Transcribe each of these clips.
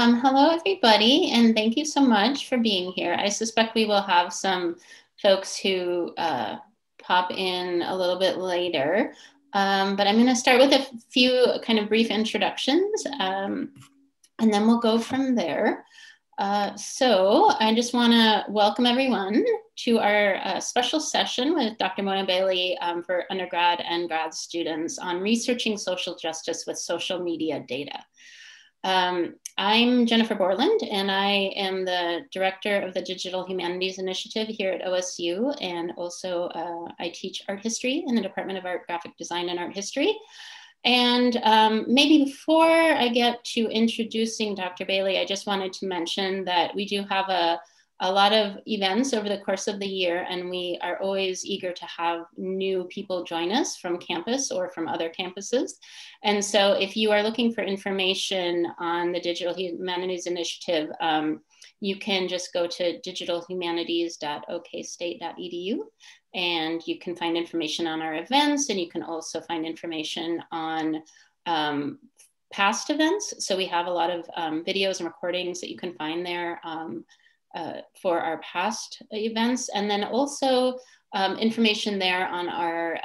Hello, everybody, and thank you so much for being here. I suspect we will have some folks who pop in a little bit later, but I'm going to start with a few kind of brief introductions, and then we'll go from there. So I just want to welcome everyone to our special session with Dr. Moya Bailey for undergrad and grad students on researching social justice with social media data. I'm Jennifer Borland, and I am the director of the Digital Humanities Initiative here at OSU, and also I teach art history in the Department of Art, Graphic Design, and Art History. And maybe before I get to introducing Dr. Bailey, I just wanted to mention that we do have a lot of events over the course of the year, and we are always eager to have new people join us from campus or from other campuses. And so if you are looking for information on the Digital Humanities Initiative, you can just go to digitalhumanities.okstate.edu, and you can find information on our events, and you can also find information on past events. So we have a lot of videos and recordings that you can find there for our past events, and then also information there on our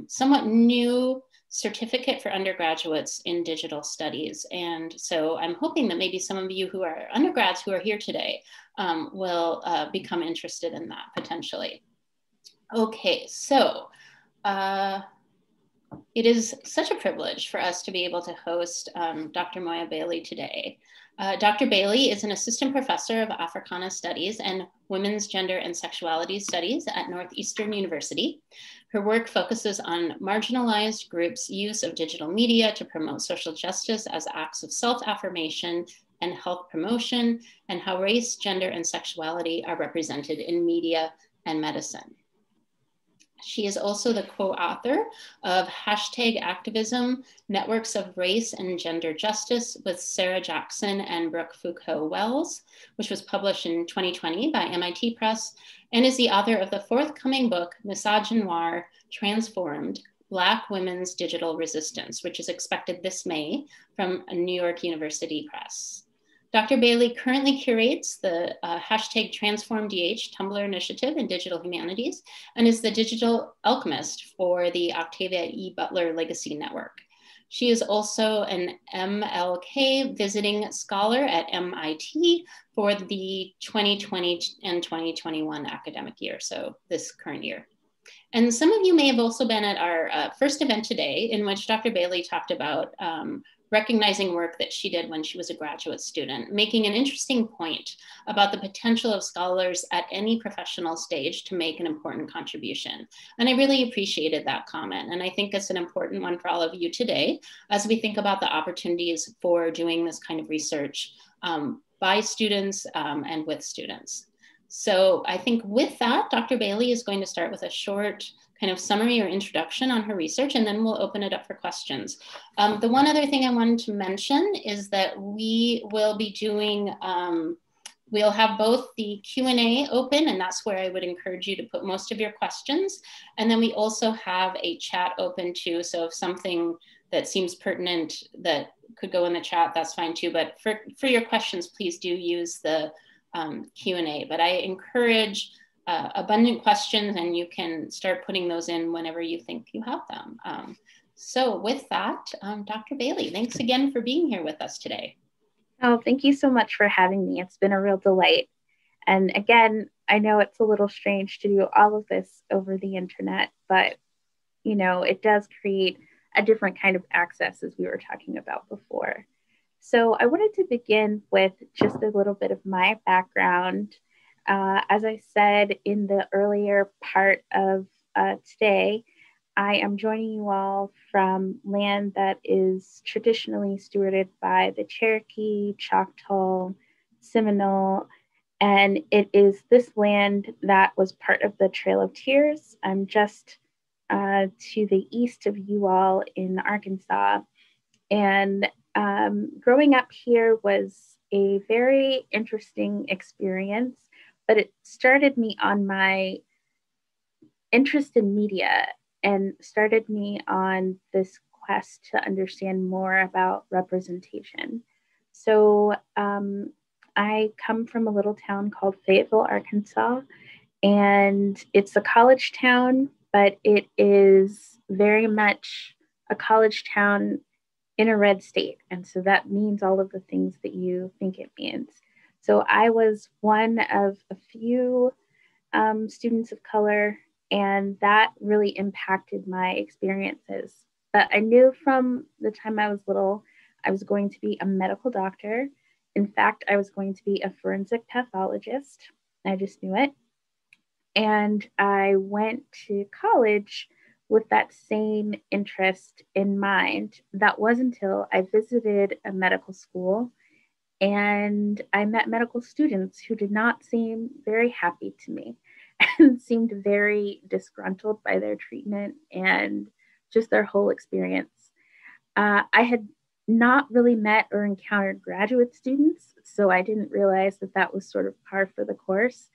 somewhat new certificate for undergraduates in digital studies. And so I'm hoping that maybe some of you who are undergrads who are here today will become interested in that potentially. Okay, so it is such a privilege for us to be able to host Dr. Moya Bailey today. Dr. Bailey is an assistant professor of Africana Studies and Women's Gender and Sexuality Studies at Northeastern University. Her work focuses on marginalized groups' use of digital media to promote social justice as acts of self-affirmation and health promotion, and how race, gender, and sexuality are represented in media and medicine. She is also the co-author of #Activism, Networks of Race and Gender Justice with Sarah Jackson and Brooke Foucault-Wells, which was published in 2020 by MIT Press, and is the author of the forthcoming book, Misogynoir Transformed, Black Women's Digital Resistance, which is expected this May from New York University Press. Dr. Bailey currently curates the #TransformDH Tumblr initiative in digital humanities and is the digital alchemist for the Octavia E Butler Legacy Network. She is also an MLK Visiting Scholar at MIT for the 2020 and 2021 academic year, so this current year. And some of you may have also been at our first event today, in which Dr. Bailey talked about recognizing work that she did when she was a graduate student, making an interesting point about the potential of scholars at any professional stage to make an important contribution. And I really appreciated that comment. And I think it's an important one for all of you today, as we think about the opportunities for doing this kind of research by students and with students. So I think with that, Dr. Bailey is going to start with a short kind of summary or introduction on her research, and then we'll open it up for questions. The one other thing I wanted to mention is that we will be doing, we'll have both the Q&A open, and that's where I would encourage you to put most of your questions. And then we also have a chat open too. So if something that seems pertinent that could go in the chat, that's fine too. But for your questions, please do use the Q&A. But I encourage abundant questions, and you can start putting those in whenever you think you have them. So with that, Dr. Bailey, thanks again for being here with us today. Oh, thank you so much for having me. It's been a real delight. And again, I know it's a little strange to do all of this over the internet, but you know, it does create a different kind of access, as we were talking about before. So I wanted to begin with just a little bit of my background. As I said in the earlier part of today, I am joining you all from land that is traditionally stewarded by the Cherokee, Choctaw, Seminole, and it is this land that was part of the Trail of Tears. I'm just to the east of you all in Arkansas. And growing up here was a very interesting experience, but it started me on my interest in media and started me on this quest to understand more about representation. So I come from a little town called Fayetteville, Arkansas, and it's a college town, but it is very much a college town in a red state. And so that means all of the things that you think it means. So I was one of a few students of color, and that really impacted my experiences. But I knew from the time I was little, I was going to be a medical doctor. In fact, I was going to be a forensic pathologist. I just knew it. And I went to college with that same interest in mind. That was until I visited a medical school and I met medical students who did not seem very happy to me and seemed very disgruntled by their treatment and just their whole experience. I had not really met or encountered graduate students, so I didn't realize that that was sort of par for the course.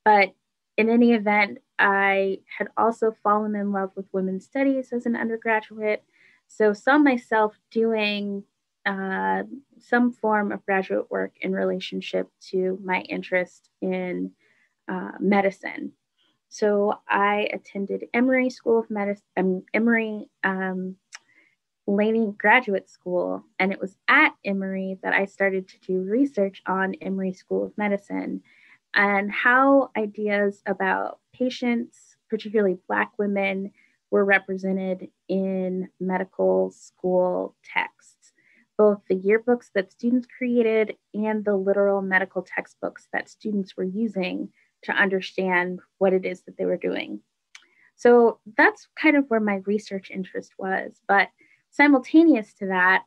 But in any event, I had also fallen in love with women's studies as an undergraduate, so saw myself doing some form of graduate work in relationship to my interest in medicine. So I attended Emory School of Medicine, Emory Laney Graduate School, and it was at Emory that I started to do research on Emory School of Medicine and how ideas about patients, particularly Black women, were represented in medical school texts, both the yearbooks that students created and the literal medical textbooks that students were using to understand what it is that they were doing. So that's kind of where my research interest was. But simultaneous to that,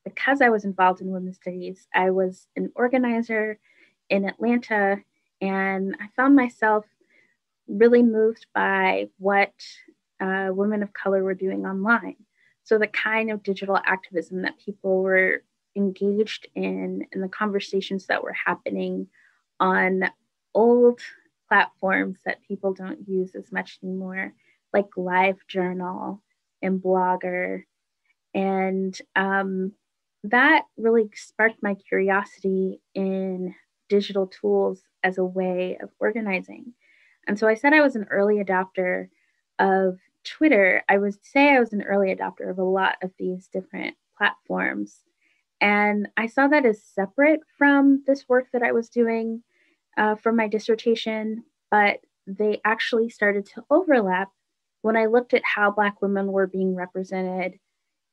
because I was involved in women's studies, I was an organizer in Atlanta, and I found myself really moved by what women of color were doing online. So the kind of digital activism that people were engaged in and the conversations that were happening on old platforms that people don't use as much anymore, like LiveJournal and Blogger. And that really sparked my curiosity in digital tools as a way of organizing. And so I said I was an early adopter of Twitter. I would say I was an early adopter of a lot of these different platforms. And I saw that as separate from this work that I was doing for my dissertation, but they actually started to overlap when I looked at how Black women were being represented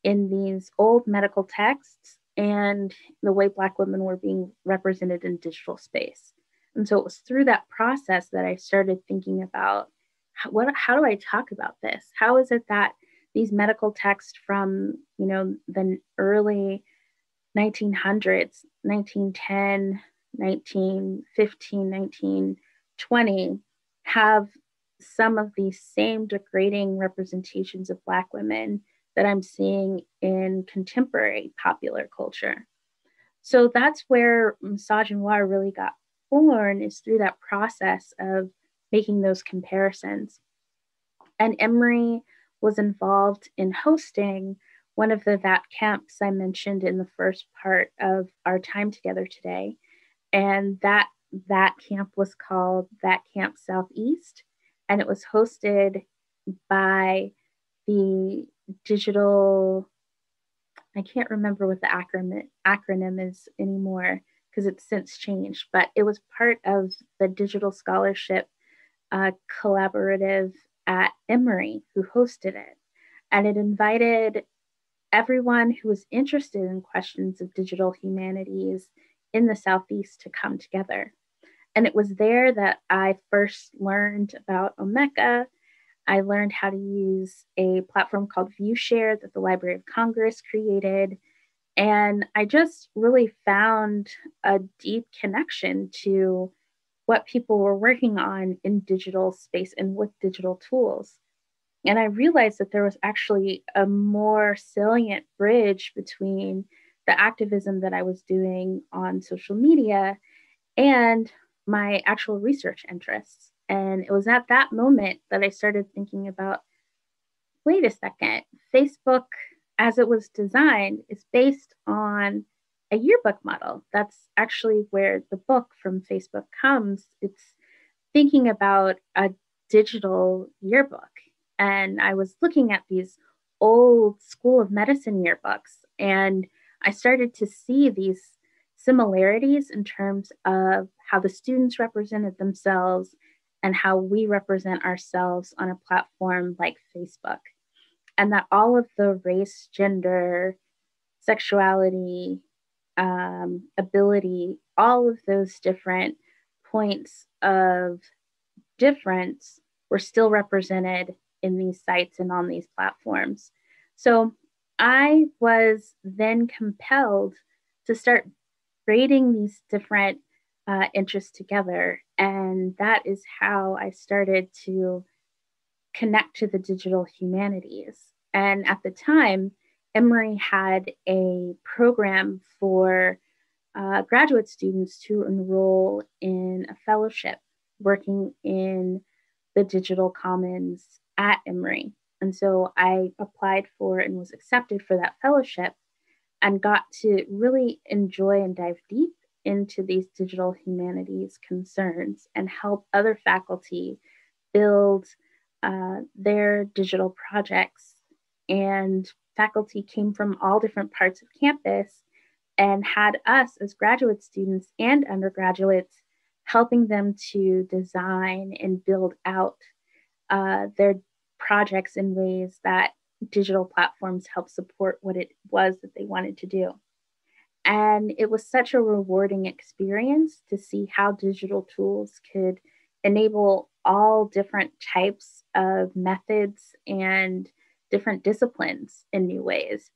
in these old medical texts and the way Black women were being represented in digital space. And so it was through that process that I started thinking about how do I talk about this? How is it that these medical texts from, the early 1900s, 1910, 1915, 1920, have some of these same degrading representations of Black women that I'm seeing in contemporary popular culture? So that's where misogynoir really got born, is through that process of making those comparisons. And Emory was involved in hosting one of the VAT camps I mentioned in the first part of our time together today. And that camp was called VAT Camp Southeast, and it was hosted by the digital, I can't remember what the acronym is anymore because it's since changed, but it was part of the Digital Scholarship Collaborative at Emory who hosted it. And it invited everyone who was interested in questions of digital humanities in the Southeast to come together. And it was there that I first learned about Omeka. I learned how to use a platform called ViewShare that the Library of Congress created. And I just really found a deep connection to what people were working on in digital space and with digital tools. And I realized that there was actually a more salient bridge between the activism that I was doing on social media and my actual research interests. And it was at that moment that I started thinking about, wait a second, Facebook, as it was designed, is based on a yearbook model. That's actually where the book from Facebook comes. It's thinking about a digital yearbook. And I was looking at these old School of Medicine yearbooks, and I started to see these similarities in terms of how the students represented themselves and how we represent ourselves on a platform like Facebook. And that all of the race, gender, sexuality, ability, all of those different points of difference were still represented in these sites and on these platforms. So I was then compelled to start braiding these different interests together. And that is how I started to connect to the digital humanities. And at the time, Emory had a program for graduate students to enroll in a fellowship working in the digital commons at Emory. And so I applied for and was accepted for that fellowship and got to really enjoy and dive deep into these digital humanities concerns and help other faculty build their digital projects. And faculty came from all different parts of campus and had us as graduate students and undergraduates helping them to design and build out their projects in ways that digital platforms help support what it was that they wanted to do. And it was such a rewarding experience to see how digital tools could enable all different types of methods and different disciplines in new ways.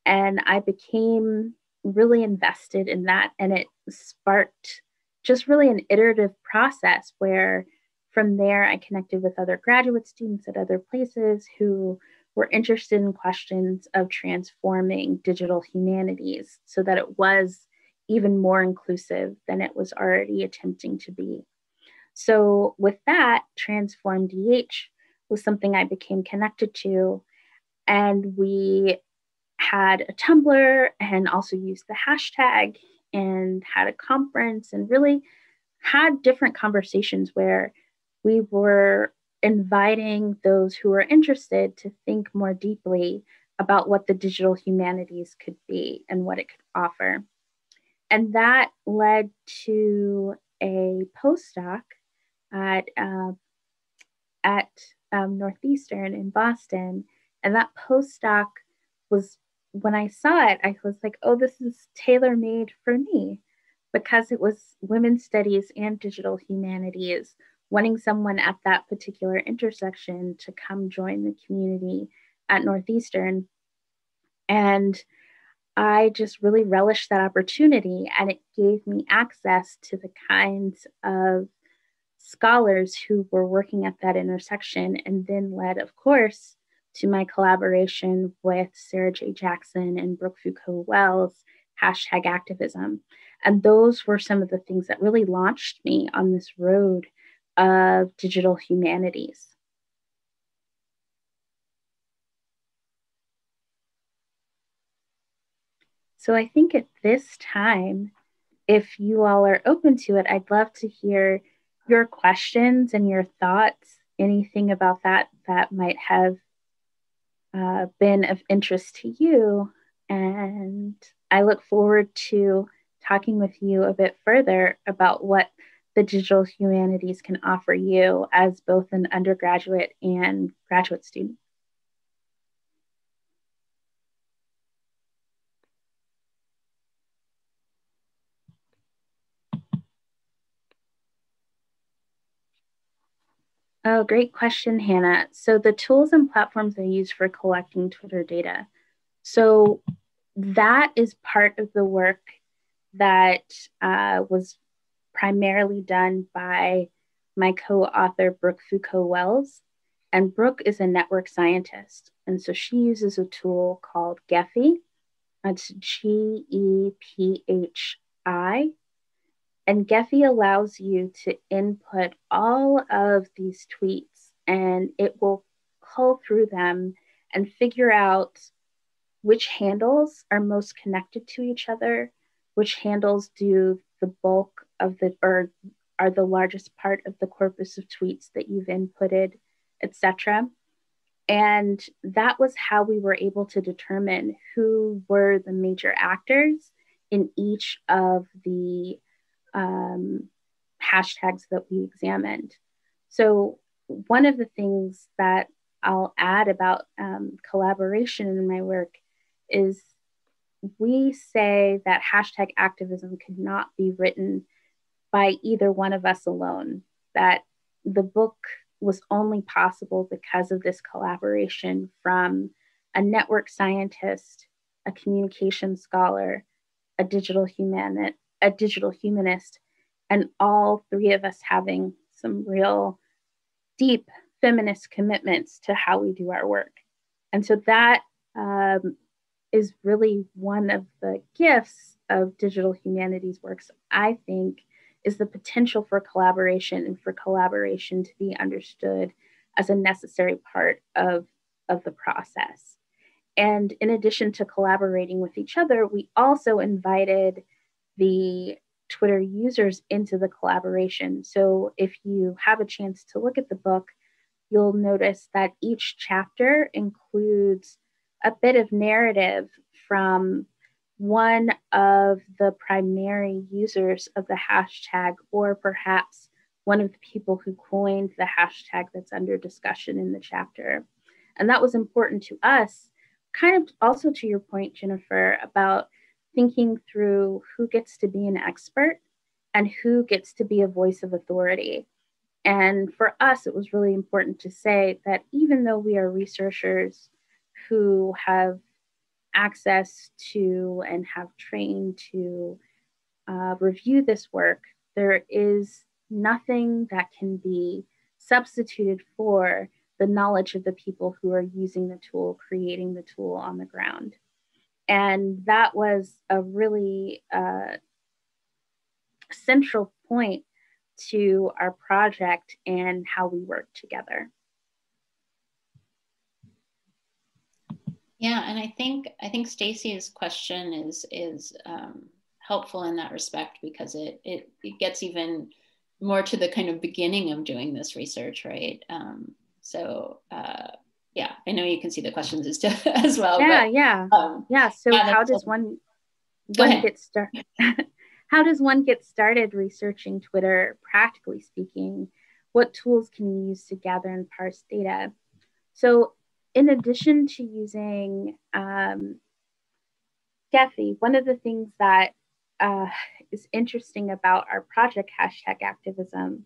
And I became really invested in that. And it sparked just really an iterative process where from there I connected with other graduate students at other places who were interested in questions of transforming digital humanities so that it was even more inclusive than it was already attempting to be. So with that, Transform DH was something I became connected to. And we had a Tumblr and also used the hashtag and had a conference and really had different conversations where we were inviting those who were interested to think more deeply about what the digital humanities could be and what it could offer. And that led to a postdoc at Northeastern in Boston. And that postdoc was, when I saw it, I was like, oh, this is tailor-made for me, because it was women's studies and digital humanities, wanting someone at that particular intersection to come join the community at Northeastern. And I just really relished that opportunity, and it gave me access to the kinds of scholars who were working at that intersection, and then led, of course, to my collaboration with Sarah J. Jackson and Brooke Foucault-Wells, #activism. And those were some of the things that really launched me on this road of digital humanities. So I think at this time, if you all are open to it, I'd love to hear your questions and your thoughts, anything about that that might have been of interest to you. And I look forward to talking with you a bit further about what the digital humanities can offer you as both an undergraduate and graduate student. Oh, great question, Hannah. So the tools and platforms I use for collecting Twitter data. So that is part of the work that was primarily done by my co-author, Brooke Foucault-Wells. And Brooke is a network scientist. And so she uses a tool called Gephi. It's GEPHI. And Gephi allows you to input all of these tweets, and it will cull through them and figure out which handles are most connected to each other, which handles do the bulk of the, or are the largest part of the corpus of tweets that you've inputted, etc. And that was how we were able to determine who were the major actors in each of the hashtags that we examined. So one of the things that I'll add about collaboration in my work is we say that hashtag activism could not be written by either one of us alone, that the book was only possible because of this collaboration from a network scientist, a communication scholar, a digital humanist, and all three of us having some real deep feminist commitments to how we do our work. And so that is really one of the gifts of digital humanities works, I think, is the potential for collaboration and for collaboration to be understood as a necessary part of the process. And in addition to collaborating with each other, we also invited the Twitter users into the collaboration. So if you have a chance to look at the book, you'll notice that each chapter includes a bit of narrative from one of the primary users of the hashtag, or perhaps one of the people who coined the hashtag that's under discussion in the chapter. And that was important to us, kind of also to your point, Jennifer, about thinking through who gets to be an expert and who gets to be a voice of authority. And for us, it was really important to say that even though we are researchers who have access to and have trained to review this work, there is nothing that can be substituted for the knowledge of the people who are using the tool, creating the tool on the ground. And that was a really central point to our project and how we work together. Yeah, and I think Stacy's question is helpful in that respect, because it gets even more to the kind of beginning of doing this research, right? Yeah, I know you can see the questions as well. Yeah, but, yeah. So how does one get started? How does one get started researching Twitter, practically speaking? What tools can you use to gather and parse data? So in addition to using Gephi, one of the things that is interesting about our project hashtag activism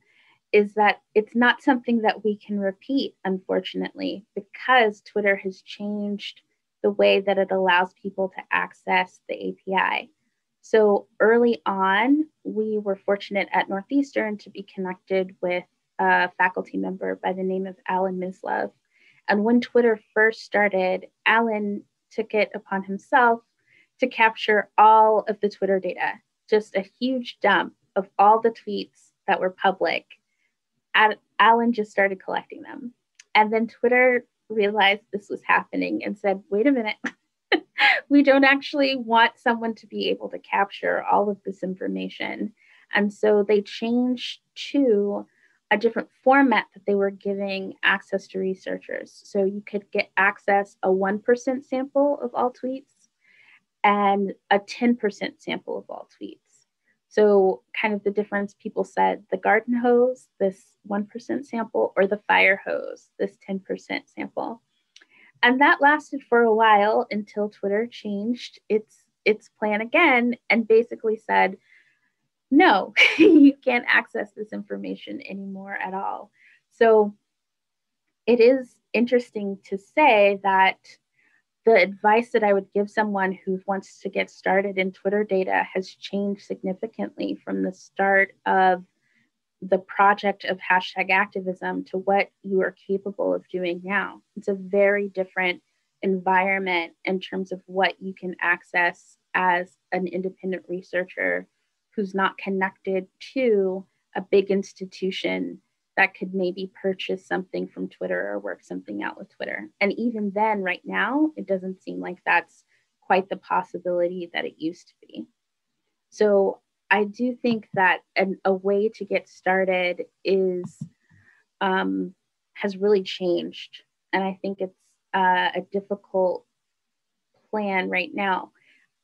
is that it's not something that we can repeat, unfortunately, because Twitter has changed the way that it allows people to access the API. So early on, we were fortunate at Northeastern to be connected with a faculty member by the name of Alan Mislove. And when Twitter first started, Alan took it upon himself to capture all of the Twitter data, just a huge dump of all the tweets that were public. Alan just started collecting them. And then Twitter realized this was happening and said, wait a minute, we don't actually want someone to be able to capture all of this information. And so they changed to a different format that they were giving access to researchers. So you could get access a 1% sample of all tweets and a 10% sample of all tweets. So kind of the difference, people said the garden hose, this 1% sample, or the fire hose, this 10% sample. And that lasted for a while until Twitter changed its plan again and basically said, no, you can't access this information anymore at all. So it is interesting to say that the advice that I would give someone who wants to get started in Twitter data has changed significantly from the start of the project of hashtag activism to what you are capable of doing now. It's a very different environment in terms of what you can access as an independent researcher who's not connected to a big institution that could maybe purchase something from Twitter or work something out with Twitter. And even then, right now, it doesn't seem like that's quite the possibility that it used to be. So I do think that a way to get started is has really changed. And I think it's a difficult plan right now.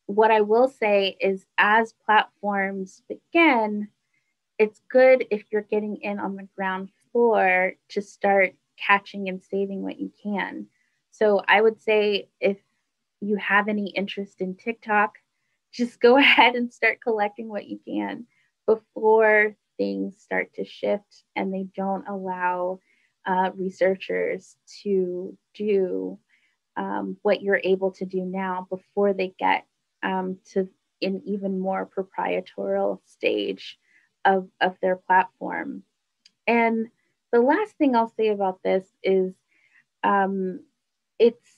What I will say is, as platforms begin, it's good if you're getting in on the ground floor to start catching and saving what you can. So I would say, if you have any interest in TikTok, just go ahead and start collecting what you can before things start to shift and they don't allow researchers to do what you're able to do now before they get to an even more proprietorial stage of their platform. And the last thing I'll say about this is it's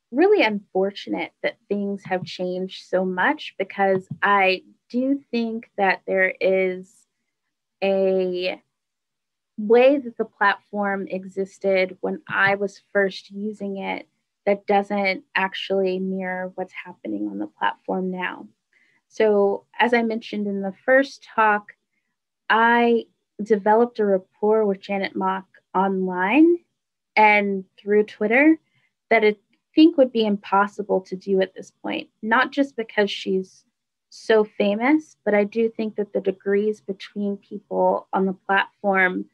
really unfortunate that things have changed so much, because I do think that there is a way that the platform existed when I was first using it that doesn't actually mirror what's happening on the platform now. So, as I mentioned in the first talk, I developed a rapport with Janet Mock online and through Twitter that I think would be impossible to do at this point, not just because she's so famous, but I do think that the degrees between people on the platform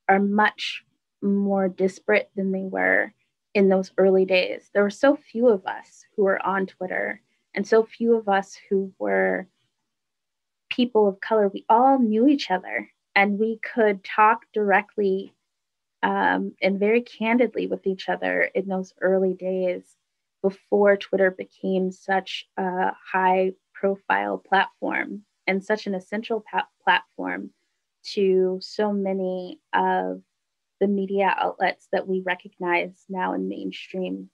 are much more disparate than they were in those early days. There were so few of us who were on Twitter and so few of us who were people of color. We all knew each other and we could talk directly and very candidly with each other in those early days before Twitter became such a high profile platform and such an essential platform to so many of the media outlets that we recognize now in mainstream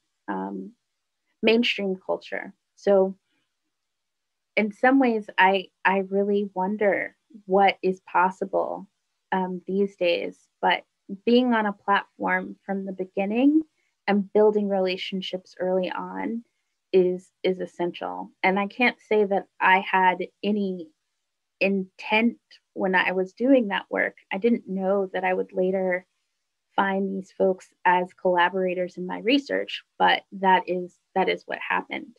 culture. So in some ways, I really wonder what is possible these days. But being on a platform from the beginning and building relationships early on is essential. And I can't say that I had any intent when I was doing that work. I didn't know that I would later find these folks as collaborators in my research, but that is what happened.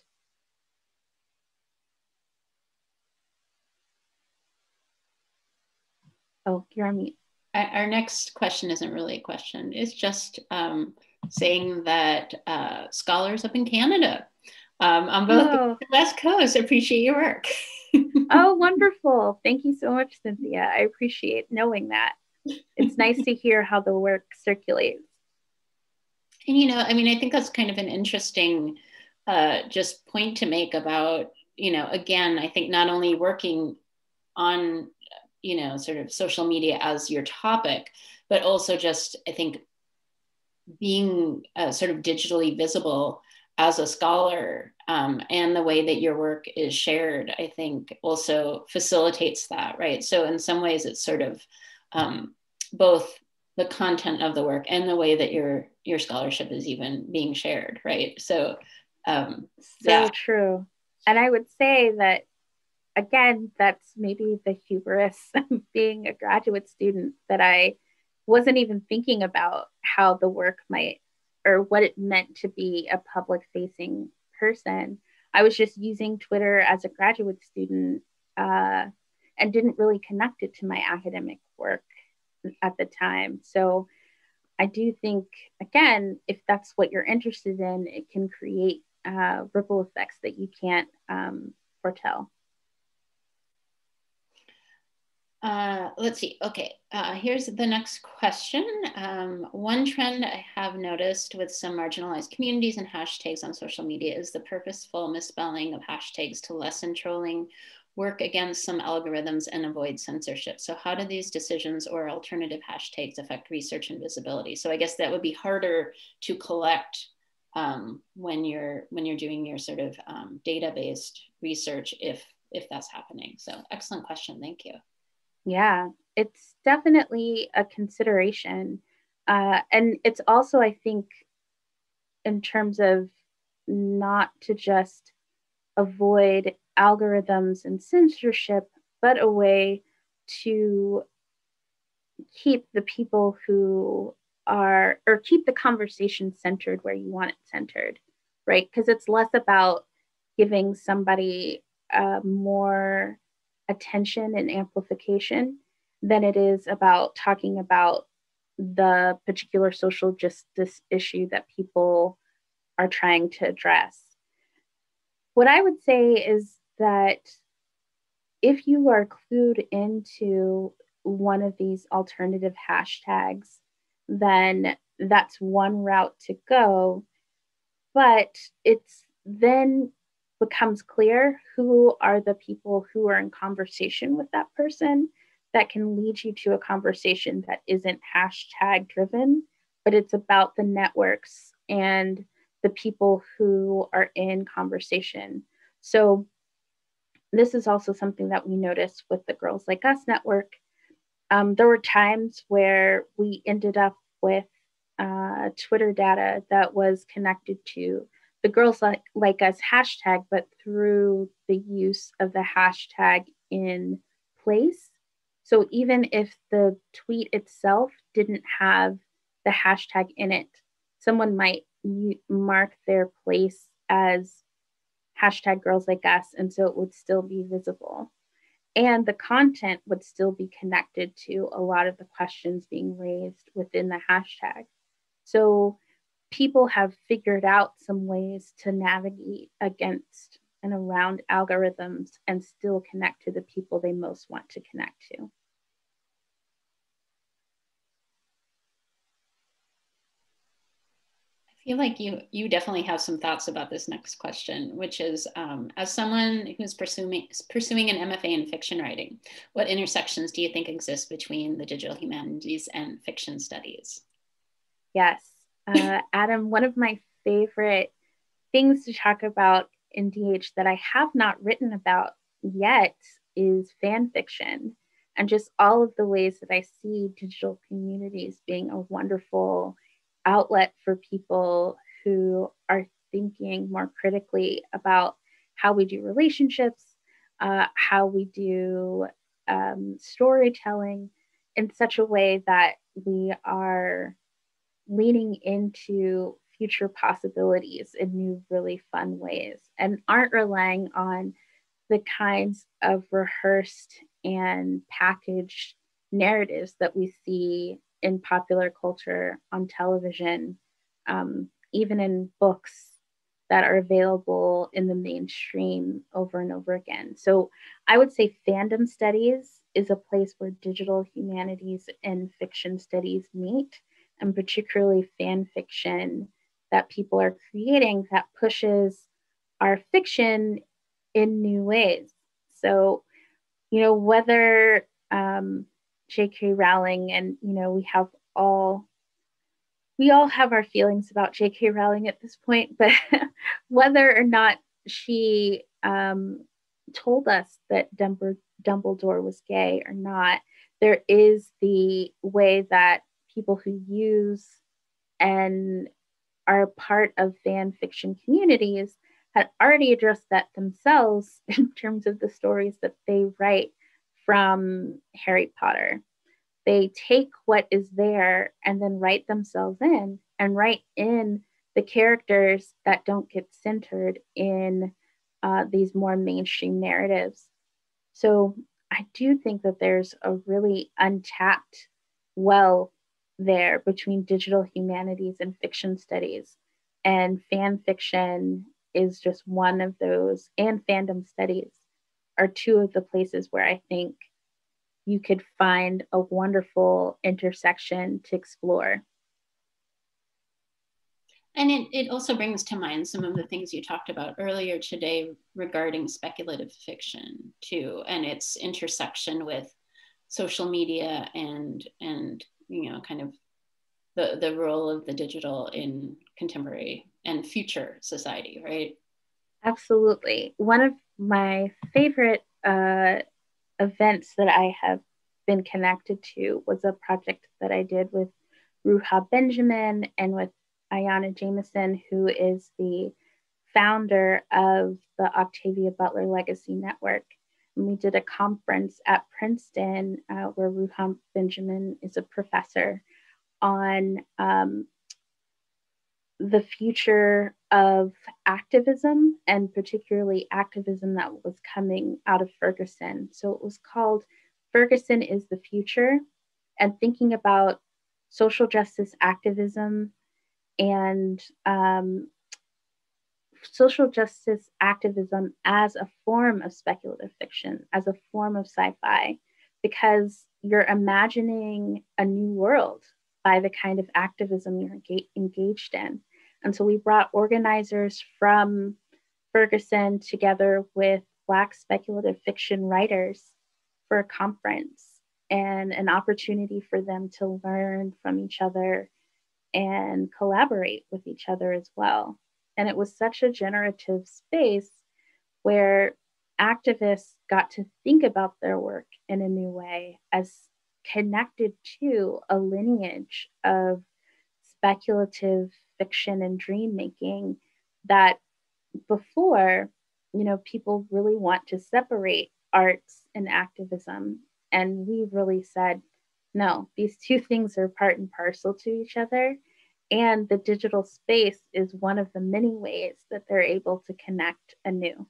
Oh, you're on mute. Our next question isn't really a question. It's just saying that scholars up in Canada on both the West Coast appreciate your work. Oh, wonderful. Thank you so much, Cynthia. I appreciate knowing that. It's nice to hear how the work circulates. And, I think that's kind of an interesting just point to make about, again, I think not only working on, sort of social media as your topic, but also just, I think, being sort of digitally visible as a scholar and the way that your work is shared, I think also facilitates that, right? So in some ways it's sort of both the content of the work and the way that your scholarship is even being shared, right? So true. And I would say that, again, that's maybe the hubris of being a graduate student, that I wasn't even thinking about how the work might, or what it meant to be a public facing person. I was just using Twitter as a graduate student and didn't really connect it to my academic work at the time. So I do think, again, if that's what you're interested in, it can create ripple effects that you can't foretell. Let's see. Okay, here's the next question. One trend I have noticed with some marginalized communities and hashtags on social media is the purposeful misspelling of hashtags to lessen trolling, work against some algorithms, and avoid censorship. So how do these decisions or alternative hashtags affect research and visibility? So I guess that would be harder to collect when you're doing your sort of data-based research if that's happening. So excellent question. Thank you. Yeah, it's definitely a consideration. And it's also, I think, in terms of not to just avoid algorithms and censorship, but a way to keep the people who are, or keep the conversation centered where you want it centered, right? Because it's less about giving somebody more attention and amplification than it is about talking about the particular social justice issue that people are trying to address. What I would say is that if you are clued into one of these alternative hashtags, then that's one route to go. But it's then becomes clear who are the people who are in conversation with that person that can lead you to a conversation that isn't hashtag driven, but it's about the networks and the people who are in conversation. So this is also something that we noticed with the Girls Like Us network. There were times where we ended up with Twitter data that was connected to the Girls Like Us hashtag, but through the use of the hashtag in place. So even if the tweet itself didn't have the hashtag in it, someone might mark their place as hashtag Girls Like Us, and so it would still be visible. And the content would still be connected to a lot of the questions being raised within the hashtag. So people have figured out some ways to navigate against and around algorithms and still connect to the people they most want to connect to. I feel like you definitely have some thoughts about this next question, which is, as someone who's pursuing an MFA in fiction writing, what intersections do you think exist between the digital humanities and fiction studies? Yes, Adam, one of my favorite things to talk about in DH that I have not written about yet is fan fiction, and just all of the ways that I see digital communities being a wonderful outlet for people who are thinking more critically about how we do relationships, how we do storytelling in such a way that we are leaning into future possibilities in new, really fun ways and aren't relying on the kinds of rehearsed and packaged narratives that we see in popular culture, on television, even in books that are available in the mainstream over and over again. So I would say fandom studies is a place where digital humanities and fiction studies meet, and particularly fan fiction that people are creating that pushes our fiction in new ways. So, whether J.K. Rowling, and we all have our feelings about J.K. Rowling at this point, but whether or not she told us that Dumbledore was gay or not, there is the way that people who use and are part of fan fiction communities had already addressed that themselves in terms of the stories that they write from Harry Potter. They take what is there and then write themselves in and write in the characters that don't get centered in these more mainstream narratives. So I do think that there's a really untapped well there between digital humanities and fiction studies. And fan fiction is just one of those, and fandom studies are two of the places where I think you could find a wonderful intersection to explore. And it also brings to mind some of the things you talked about earlier today regarding speculative fiction too, and its intersection with social media and kind of the role of the digital in contemporary and future society, right? Absolutely. One of my favorite events that I have been connected to was a project that I did with Ruha Benjamin and with Ayana Jameson, who is the founder of the Octavia Butler Legacy Network. And we did a conference at Princeton where Ruhan Benjamin is a professor on the future of activism, and particularly activism that was coming out of Ferguson. So it was called Ferguson is the Future, and thinking about social justice activism and social justice activism as a form of speculative fiction, as a form of sci-fi, because you're imagining a new world by the kind of activism you're engaged in. And so we brought organizers from Ferguson together with Black speculative fiction writers for a conference and an opportunity for them to learn from each other and collaborate with each other as well. And it was such a generative space where activists got to think about their work in a new way as connected to a lineage of speculative fiction and dream making that before, people really want to separate arts and activism. And we really said, no, these two things are part and parcel to each other. And the digital space is one of the many ways that they're able to connect anew.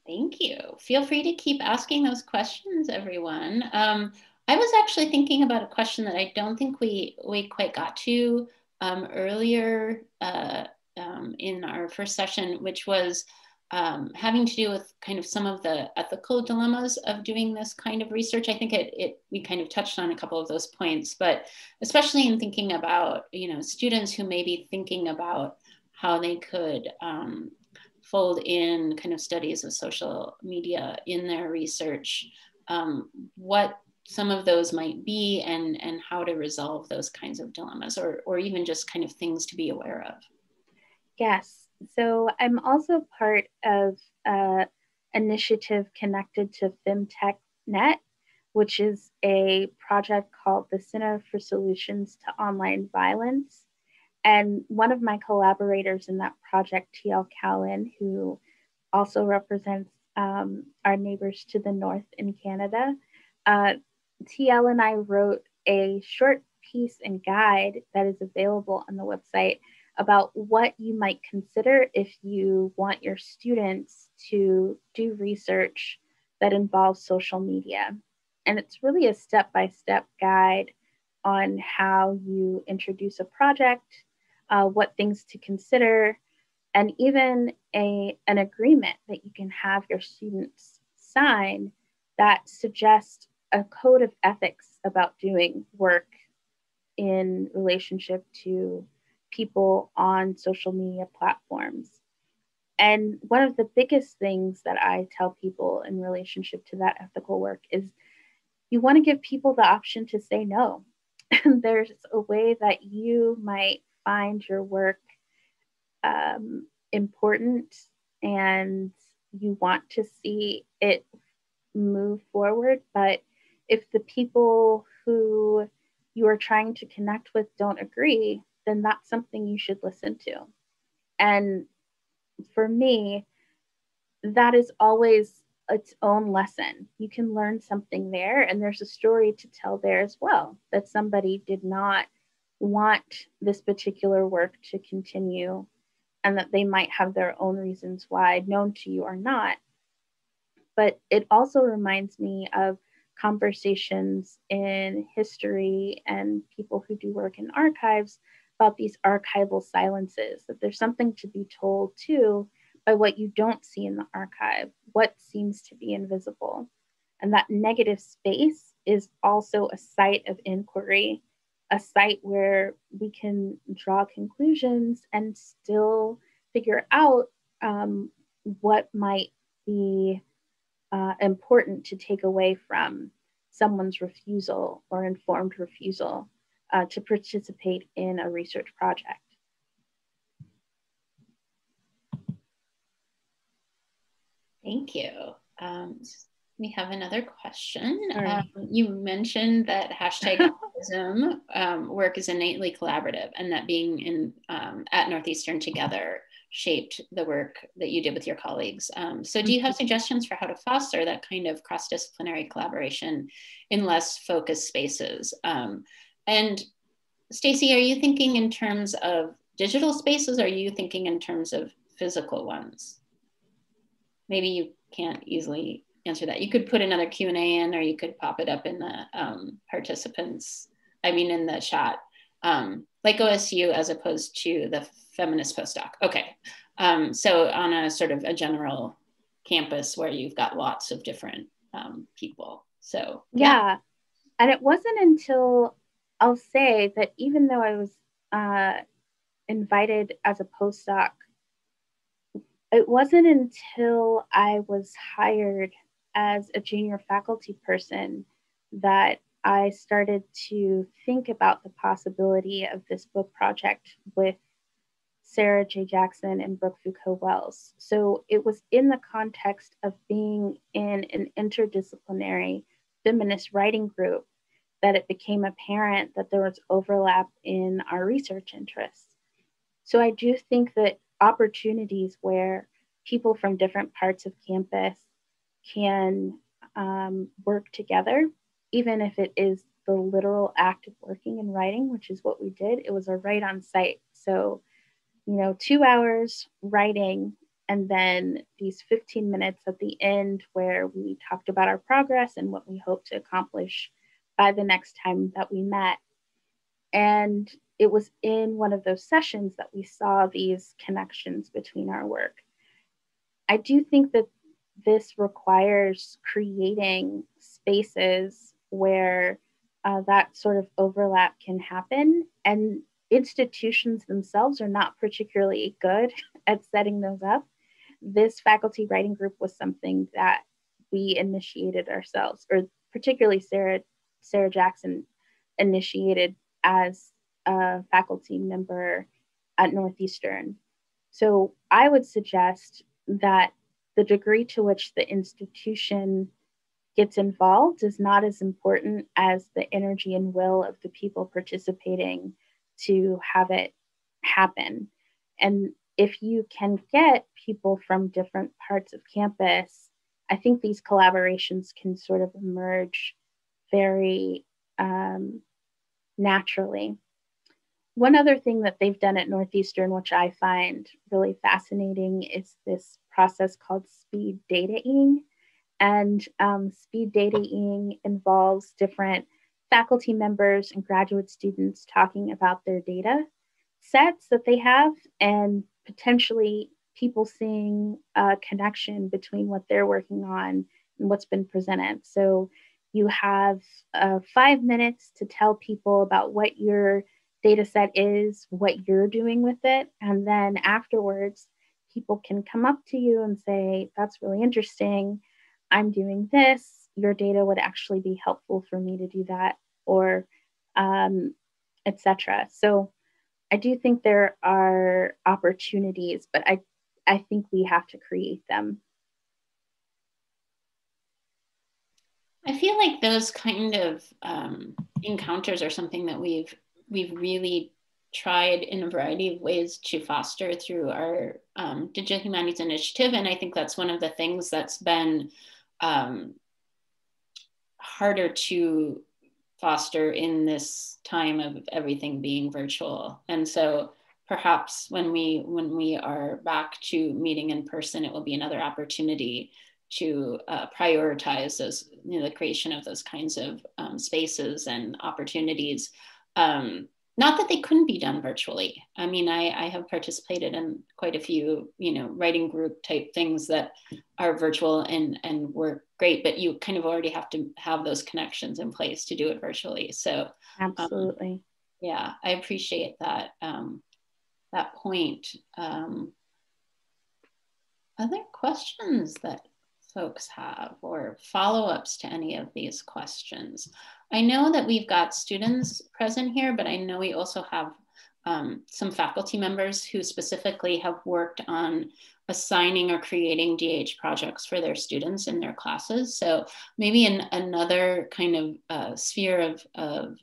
Thank you. Feel free to keep asking those questions, everyone. I was actually thinking about a question that I don't think we quite got to earlier in our first session, which was having to do with kind of some of the ethical dilemmas of doing this kind of research. I think we kind of touched on a couple of those points, but especially in thinking about, students who may be thinking about how they could fold in kind of studies of social media in their research, what some of those might be and how to resolve those kinds of dilemmas or even just kind of things to be aware of. Yes. So I'm also part of an initiative connected to FemTechNet, which is a project called the Center for Solutions to Online Violence. And one of my collaborators in that project, T.L. Cowan, who also represents our neighbors to the north in Canada, T.L. and I wrote a short piece and guide that is available on the website about what you might consider if you want your students to do research that involves social media. And it's really a step-by-step guide on how you introduce a project, what things to consider, and even an agreement that you can have your students sign that suggests a code of ethics about doing work in relationship to people on social media platforms. And one of the biggest things that I tell people in relationship to that ethical work is you want to give people the option to say no. There's a way that you might find your work important and you want to see it move forward. But if the people who you are trying to connect with don't agree, then that's something you should listen to. And for me, that is always its own lesson. You can learn something there, and there's a story to tell there as well, that somebody did not want this particular work to continue and that they might have their own reasons why, known to you or not. But it also reminds me of conversations in history and people who do work in archives about these archival silences, that there's something to be told too by what you don't see in the archive, what seems to be invisible. And that negative space is also a site of inquiry, a site where we can draw conclusions and still figure out what might be important to take away from someone's refusal or informed refusal to participate in a research project. Thank you. We have another question. You mentioned that hashtag work is innately collaborative, and that being in at Northeastern together shaped the work that you did with your colleagues. So do you have suggestions for how to foster that kind of cross-disciplinary collaboration in less focused spaces? And Stacey, are you thinking in terms of digital spaces, or are you thinking in terms of physical ones? Maybe you can't easily answer that. You could put another Q&A in, or you could pop it up in the in the chat, like OSU as opposed to the feminist postdoc. Okay, so on a sort of a general campus where you've got lots of different people. So yeah. And it wasn't until, I'll say that even though I was invited as a postdoc, it wasn't until I was hired as a junior faculty person that I started to think about the possibility of this book project with Sarah J. Jackson and Brooke Foucault-Wells. So it was in the context of being in an interdisciplinary feminist writing group that it became apparent that there was overlap in our research interests. So I do think that opportunities where people from different parts of campus can work together, even if it is the literal act of working and writing, which is what we did. It was a write on site. So, 2 hours writing, and then these 15 minutes at the end where we talked about our progress and what we hope to accomplish by the next time that we met. And it was in one of those sessions that we saw these connections between our work. I do think that this requires creating spaces where that sort of overlap can happen. And institutions themselves are not particularly good at setting those up. This faculty writing group was something that we initiated ourselves, or particularly Sarah Jackson initiated as a faculty member at Northeastern. So I would suggest that the degree to which the institution gets involved is not as important as the energy and will of the people participating to have it happen. And if you can get people from different parts of campus, I think these collaborations can sort of emerge very naturally. One other thing that they've done at Northeastern, which I find really fascinating, is this process called speed dataing. And speed dataing involves different faculty members and graduate students talking about their data sets that they have, and potentially people seeing a connection between what they're working on and what's been presented. So you have 5 minutes to tell people about what your data set is, what you're doing with it. And then afterwards, people can come up to you and say, that's really interesting. I'm doing this. Your data would actually be helpful for me to do that, or etc. So I do think there are opportunities, but I think we have to create them. I feel like those kind of encounters are something that we've really tried in a variety of ways to foster through our Digital Humanities initiative. And I think that's one of the things that's been harder to foster in this time of everything being virtual. And so perhaps when we are back to meeting in person, it will be another opportunity to prioritize those, the creation of those kinds of spaces and opportunities. Not that they couldn't be done virtually. I mean, I have participated in quite a few, writing group type things that are virtual and work great, but you kind of already have to have those connections in place to do it virtually. So absolutely. Yeah, I appreciate that, that point. Other questions that folks have, or follow-ups to any of these questions? I know that we've got students present here, but I know we also have some faculty members who specifically have worked on assigning or creating DH projects for their students in their classes. So maybe another kind of sphere of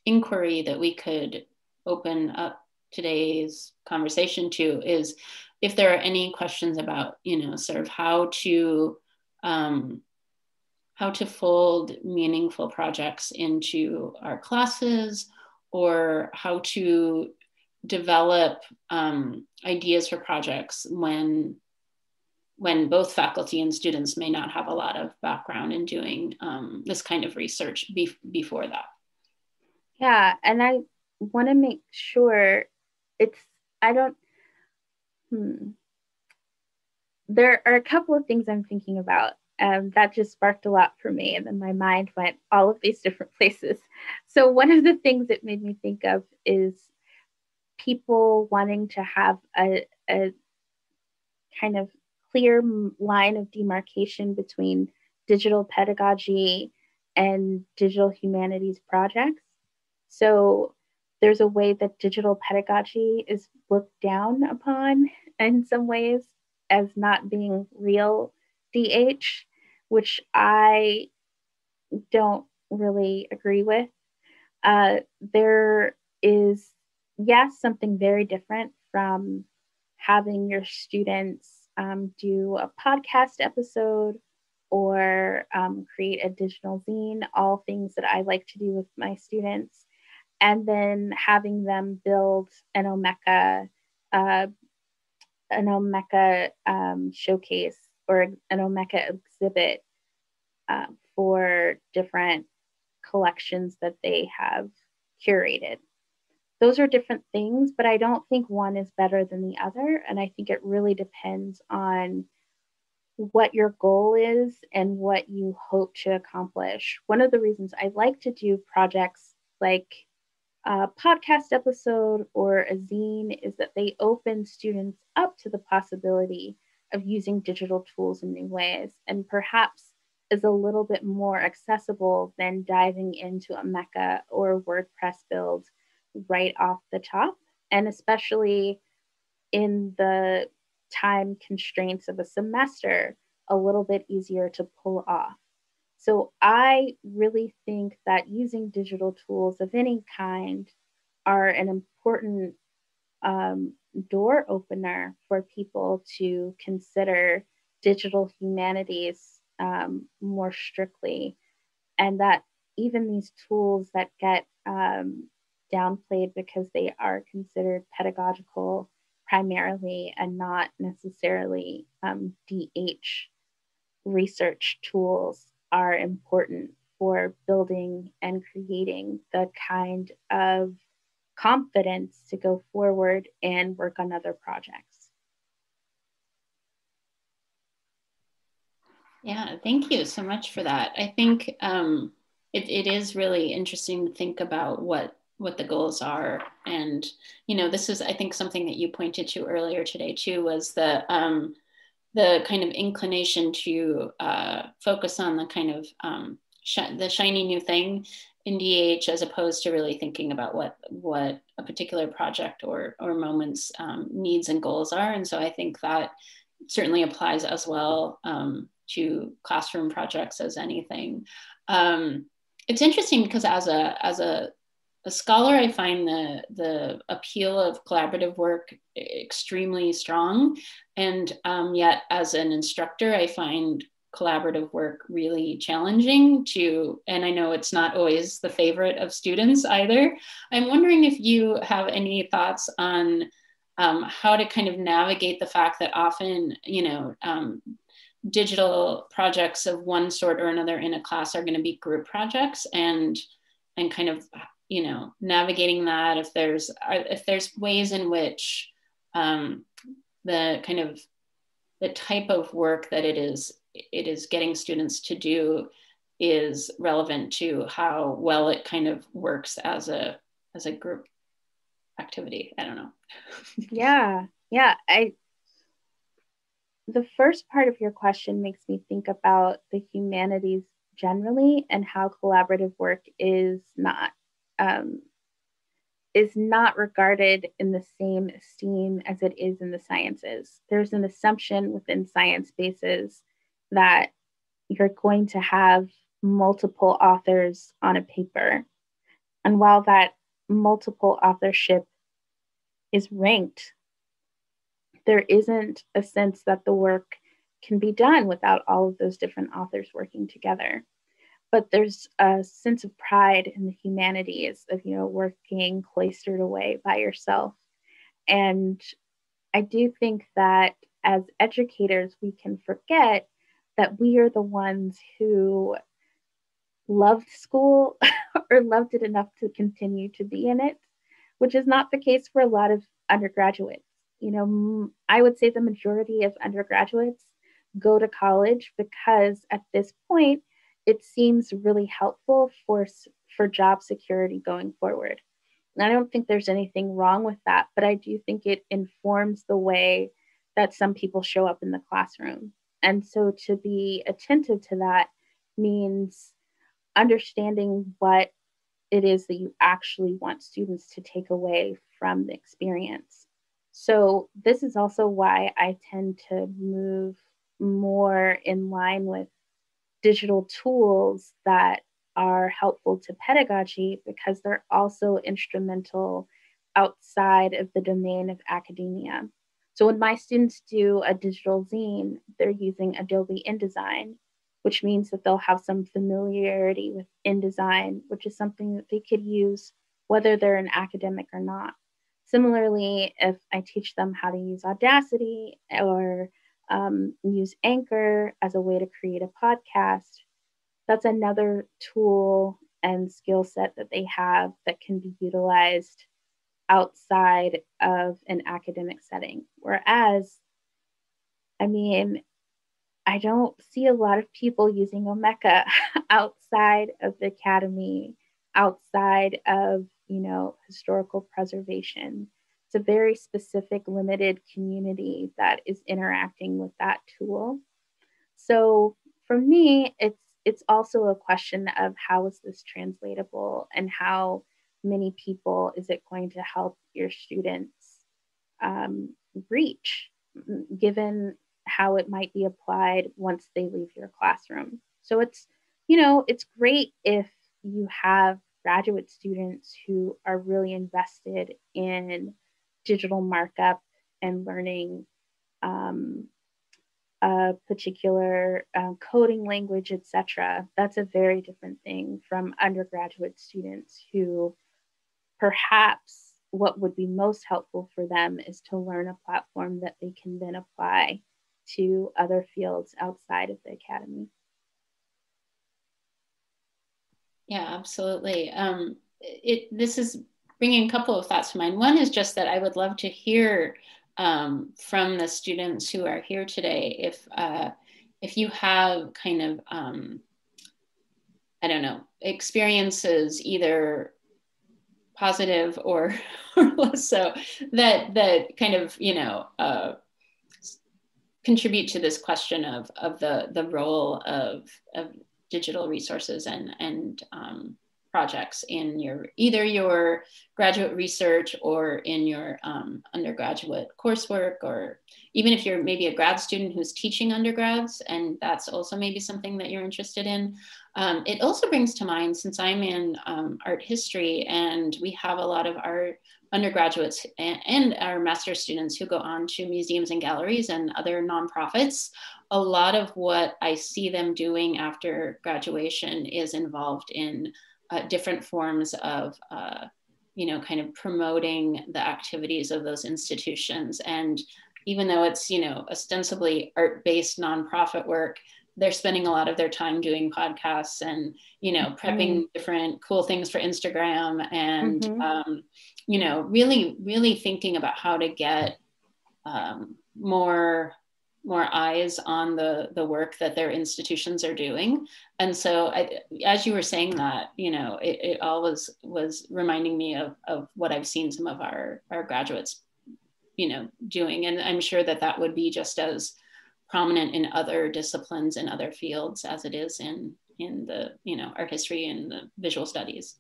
inquiry that we could open up today's conversation to is if there are any questions about, sort of how to fold meaningful projects into our classes, or how to develop ideas for projects when both faculty and students may not have a lot of background in doing this kind of research before that. Yeah, and I want to make sure there are a couple of things I'm thinking about. That just sparked a lot for me. And then my mind went all of these different places. So one of the things it made me think of is people wanting to have a kind of clear line of demarcation between digital pedagogy and digital humanities projects. So there's a way that digital pedagogy is looked down upon in some ways as not being real DH, which I don't really agree with. There is, yes, something very different from having your students do a podcast episode or create a digital zine, all things that I like to do with my students, and then having them build an Omeka showcase or an Omeka exhibit for different collections that they have curated. Those are different things, but I don't think one is better than the other. And I think it really depends on what your goal is and what you hope to accomplish. One of the reasons I like to do projects like a podcast episode or a zine is that they open students up to the possibility of using digital tools in new ways, and perhaps is a little bit more accessible than diving into a Omeka or WordPress build right off the top, and especially in the time constraints of a semester, a little bit easier to pull off. So I really think that using digital tools of any kind are an important door opener for people to consider digital humanities more strictly, and that even these tools that get downplayed because they are considered pedagogical primarily and not necessarily DH research tools are important for building and creating the kind of confidence to go forward and work on other projects. Yeah, thank you so much for that. I think it is really interesting to think about what the goals are. And, this is, I think, something that you pointed to earlier today too, was the kind of inclination to focus on the kind of the shiny new thing in DH, as opposed to really thinking about what a particular project or moment's needs and goals are. And so I think that certainly applies as well to classroom projects as anything. It's interesting because as a scholar, I find the appeal of collaborative work extremely strong. And yet as an instructor, I find collaborative work really challenging and I know it's not always the favorite of students either. I'm wondering if you have any thoughts on how to kind of navigate the fact that often, digital projects of one sort or another in a class are going to be group projects, and kind of, navigating that, if there's ways in which the kind of the type of work that it is getting students to do is relevant to how well it kind of works as a group activity. I don't know. Yeah. The first part of your question makes me think about the humanities generally and how collaborative work is not is not regarded in the same esteem as it is in the sciences. There's an assumption within science bases that you're going to have multiple authors on a paper. And while that multiple authorship is ranked, there isn't a sense that the work can be done without all of those different authors working together. But there's a sense of pride in the humanities of, working cloistered away by yourself. And I do think that as educators, we can forget that we are the ones who loved school or loved it enough to continue to be in it, which is not the case for a lot of undergraduates. I would say the majority of undergraduates go to college because at this point, it seems really helpful for job security going forward. And I don't think there's anything wrong with that, but I do think it informs the way that some people show up in the classroom. And so to be attentive to that means understanding what it is that you actually want students to take away from the experience. So this is also why I tend to move more in line with digital tools that are helpful to pedagogy, because they're also instrumental outside of the domain of academia. So when my students do a digital zine, they're using Adobe InDesign, which means that they'll have some familiarity with InDesign, which is something that they could use whether they're an academic or not. Similarly, if I teach them how to use Audacity or use Anchor as a way to create a podcast, that's another tool and skill set that they have that can be utilized outside of an academic setting. Whereas, I don't see a lot of people using Omeka outside of the academy, outside of, historical preservation. It's a very specific, limited community that is interacting with that tool. So for me, it's also a question of how is this translatable and how many people is it going to help your students reach, given how it might be applied once they leave your classroom. So it's great if you have graduate students who are really invested in digital markup and learning a particular coding language, etc. That's a very different thing from undergraduate students who perhaps what would be most helpful for them is to learn a platform that they can then apply to other fields outside of the academy. Yeah, absolutely. This is bringing a couple of thoughts to mind. One is just that I would love to hear from the students who are here today, if you have kind of, experiences, either positive or less so, that kind of, contribute to this question of the role of digital resources and projects in either your graduate research or in your undergraduate coursework, or even if you're maybe a grad student who's teaching undergrads, and that's also maybe something that you're interested in. It also brings to mind, since I'm in art history, and we have a lot of our undergraduates and our master's students who go on to museums and galleries and other nonprofits, a lot of what I see them doing after graduation is involved in different forms of, kind of promoting the activities of those institutions. And even though it's, ostensibly art-based nonprofit work, they're spending a lot of their time doing podcasts and, prepping different cool things for Instagram and, really thinking about how to get more eyes on the work that their institutions are doing. And so as you were saying that, it always was reminding me of what I've seen some of our graduates, doing. And I'm sure that would be just as prominent in other disciplines and other fields as it is in the, art history and the visual studies.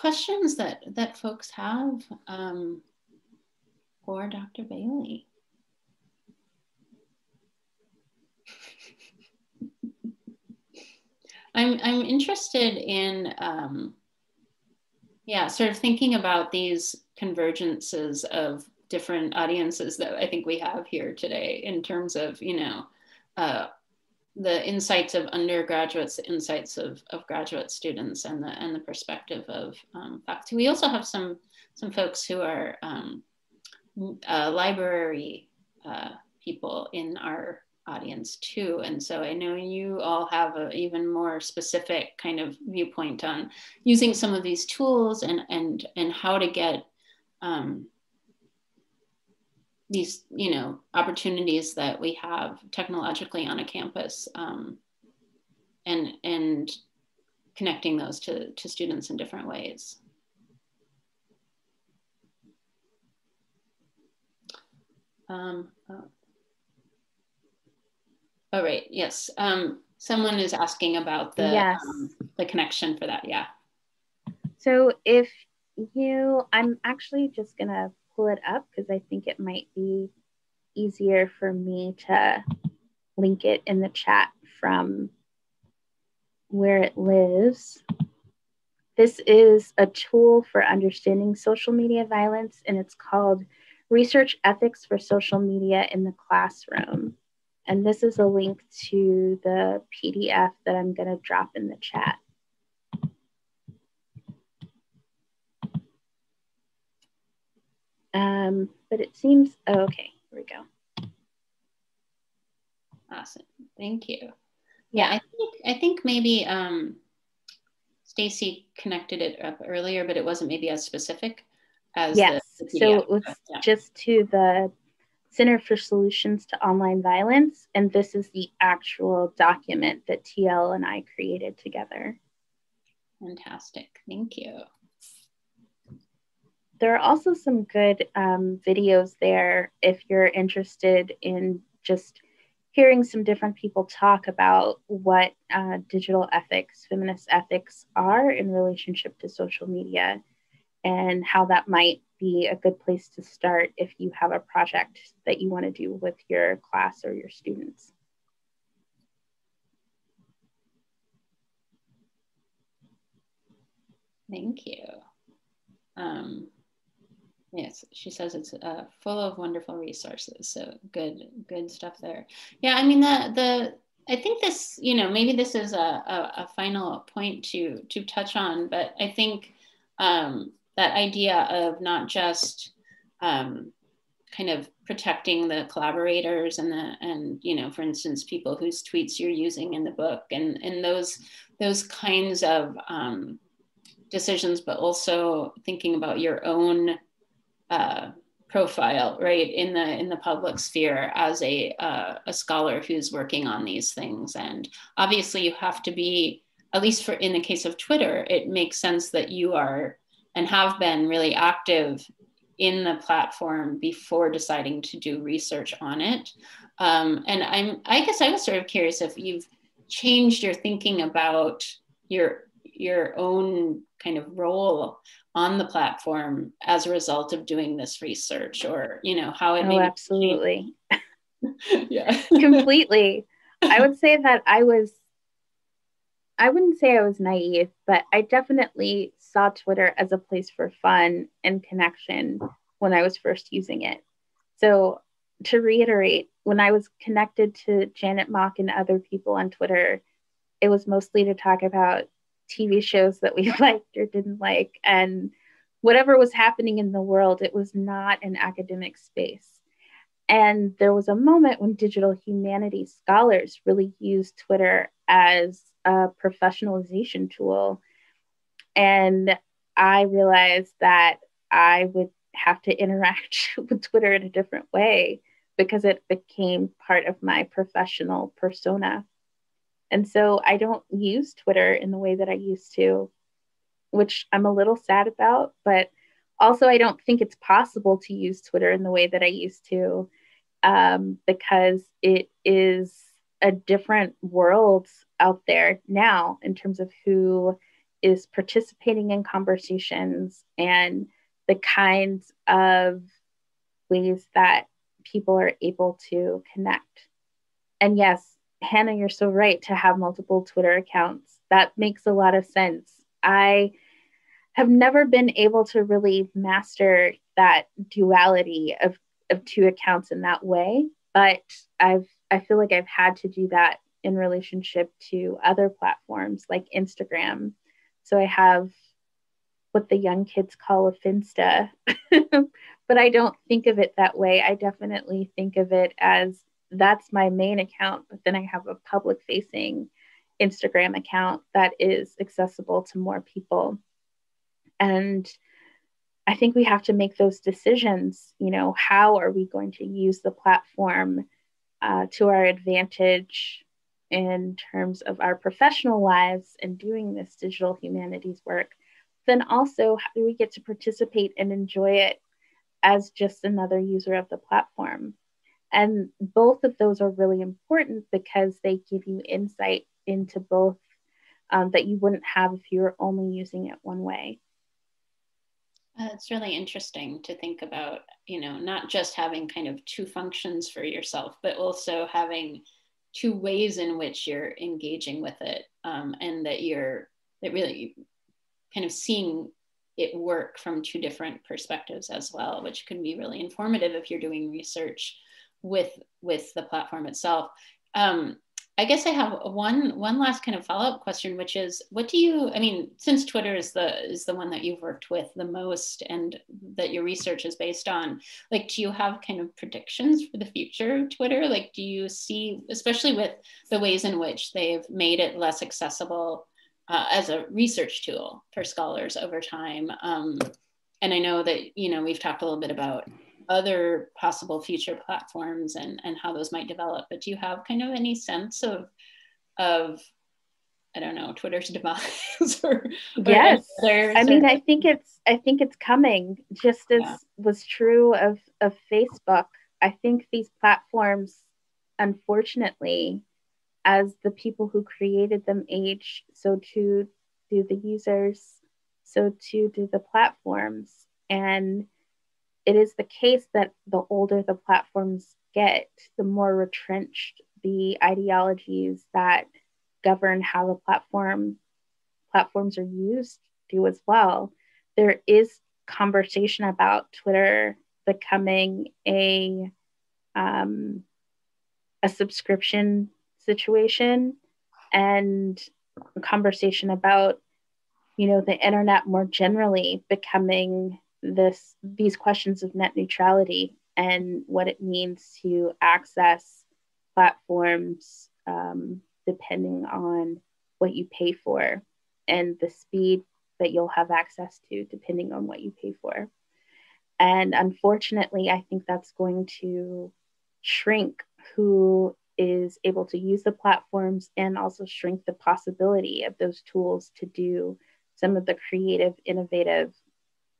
questions that folks have for Dr. Bailey? I'm interested in, sort of thinking about these convergences of different audiences that I think we have here today in terms of, the insights of undergraduates, the insights of graduate students, and the perspective of faculty. We also have some folks who are library people in our audience too. And so I know you all have an even more specific kind of viewpoint on using some of these tools and how to get these, opportunities that we have technologically on a campus, and connecting those to students in different ways. Oh, right. Yes. Someone is asking about the connection for that. Yeah. So I'm actually just going to pull it up because I think it might be easier for me to link it in the chat from where it lives. This is a tool for understanding social media violence, and it's called Research Ethics for Social Media in the Classroom. And this is a link to the PDF that I'm going to drop in the chat. But it seems, okay, here we go. Awesome, thank you. Yeah, I think maybe Stacy connected it up earlier, but it wasn't maybe as specific as the PDF. So it was just to the Center for Solutions to Online Violence, and this is the actual document that TL and I created together. Fantastic, thank you. There are also some good videos there if you're interested in just hearing some different people talk about what digital ethics, feminist ethics are in relationship to social media, and how that might be a good place to start if you have a project that you want to do with your class or your students. Thank you. Yes, she says it's full of wonderful resources. So good stuff there. Yeah, I mean, I think this, maybe this is a final point to touch on, but I think that idea of not just kind of protecting the collaborators and for instance, people whose tweets you're using in the book and those kinds of decisions, but also thinking about your own profile, right, in the public sphere as a scholar who's working on these things. And obviously you have to be, at least in the case of Twitter, it makes sense that you are and have been really active in the platform before deciding to do research on it. And I guess I was sort of curious if you've changed your thinking about your own kind of role on the platform as a result of doing this research, or how it made absolutely yeah completely. I would say that I wouldn't say I was naive, but I definitely saw Twitter as a place for fun and connection when I was first using it. So to reiterate, when I was connected to Janet Mock and other people on Twitter, it was mostly to talk about TV shows that we liked or didn't like, and whatever was happening in the world. It was not an academic space. And there was a moment when digital humanities scholars really used Twitter as a professionalization tool. And I realized that I would have to interact with Twitter in a different way because it became part of my professional persona. And so I don't use Twitter in the way that I used to, which I'm a little sad about, but also I don't think it's possible to use Twitter in the way that I used to, because it is a different world out there now in terms of who is participating in conversations and the kinds of ways that people are able to connect. And yes, Hannah, you're so right to have multiple Twitter accounts. That makes a lot of sense. I have never been able to really master that duality of two accounts in that way, but I feel like I've had to do that in relationship to other platforms like Instagram. So I have what the young kids call a Finsta, but I don't think of it that way. I definitely think of it as that's my main account, but then I have a public facing Instagram account that is accessible to more people. And I think we have to make those decisions. You know, how are we going to use the platform to our advantage in terms of our professional lives and doing this digital humanities work? Then also, how do we get to participate and enjoy it as just another user of the platform? And both of those are really important because they give you insight into both that you wouldn't have if you were only using it one way. It's really interesting to think about, you know, not just having kind of two functions for yourself, but also having two ways in which you're engaging with it, and that really kind of seeing it work from two different perspectives as well, which can be really informative if you're doing research with the platform itself. I guess I have one last kind of follow-up question, which is, what do you, I mean, since Twitter is the one that you've worked with the most and that your research is based on, like, do you have kind of predictions for the future of Twitter? Like, do you see, especially with the ways in which they've made it less accessible as a research tool for scholars over time? And I know that, you know, we've talked a little bit about other possible future platforms and how those might develop, but do you have kind of any sense of I don't know, Twitter's demise or yes, I mean, I think it's coming, just as was true of Facebook. I think these platforms, unfortunately, as the people who created them age, so too do the users, so too do the platforms. And it is the case that the older the platforms get, the more retrenched the ideologies that govern how the platforms are used do as well. There is conversation about Twitter becoming a subscription situation, and conversation about, you know, the internet more generally becoming these questions of net neutrality and what it means to access platforms depending on what you pay for and the speed that you'll have access to depending on what you pay for. And unfortunately, I think that's going to shrink who is able to use the platforms and also shrink the possibility of those tools to do some of the creative, innovative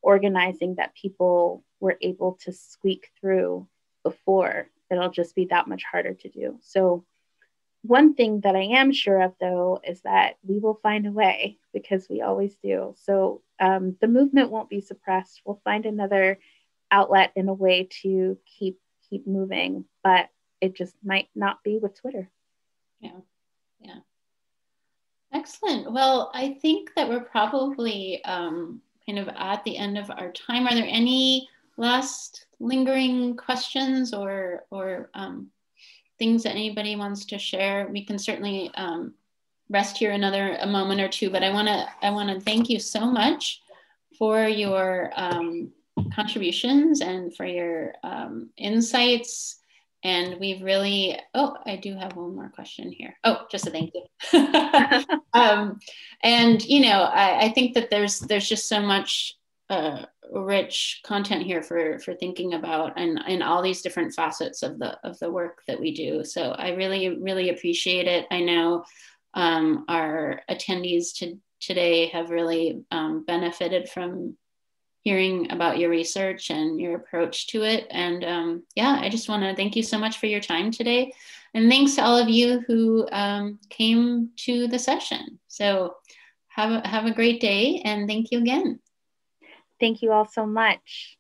organizing that people were able to squeak through before. It'll just be that much harder to do. So one thing that I am sure of, though, is that we will find a way, because we always do. So the movement won't be suppressed. We'll find another outlet and a way to keep moving, but it just might not be with Twitter. Yeah. Excellent. Well, I think that we're probably kind of at the end of our time. Are there any last lingering questions or things that anybody wants to share? We can certainly rest here a moment or two, but I want to thank you so much for your contributions and for your insights. And we've really, I do have one more question here. Just a thank you. And, you know, I think that there's just so much rich content here for thinking about and all these different facets of the work that we do. So I really, really appreciate it. I know our attendees today have really benefited from hearing about your research and your approach to it. And I just want to thank you so much for your time today. And thanks to all of you who came to the session. So Have a great day, and thank you again. Thank you all so much.